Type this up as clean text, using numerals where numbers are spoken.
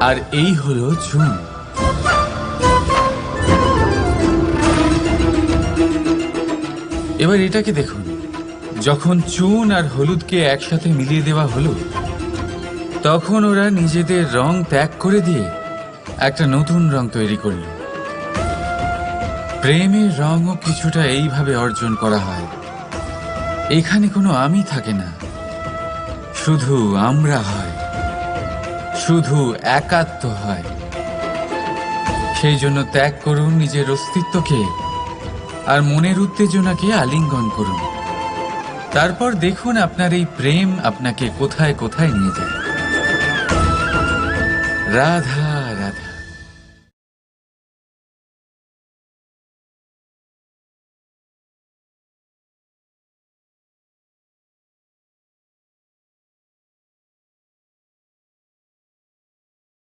আর এই হলো চুন। এবার এটাকে দেখুন, যখন চুন আর হলুদকে একসাথে মিলিয়ে দেওয়া হলো, তখন ওরা নিজেদের রং ত্যাগ করে দিয়ে একটা নতুন রং তৈরি করল। প্রেমের রঙও কিছুটা এইভাবে অর্জন করা হয়। এখানে কোনো আমি থাকে না, শুধু আমরা হয়, শুধু একাত্ম হয়। সেই জন্য ত্যাগ করুন নিজের অস্তিত্বকে আর মনের উত্তেজনাকে আলিঙ্গন করুন। তারপর দেখুন আপনার এই প্রেম আপনাকে কোথায় কোথায় নিয়ে যায়। রাধা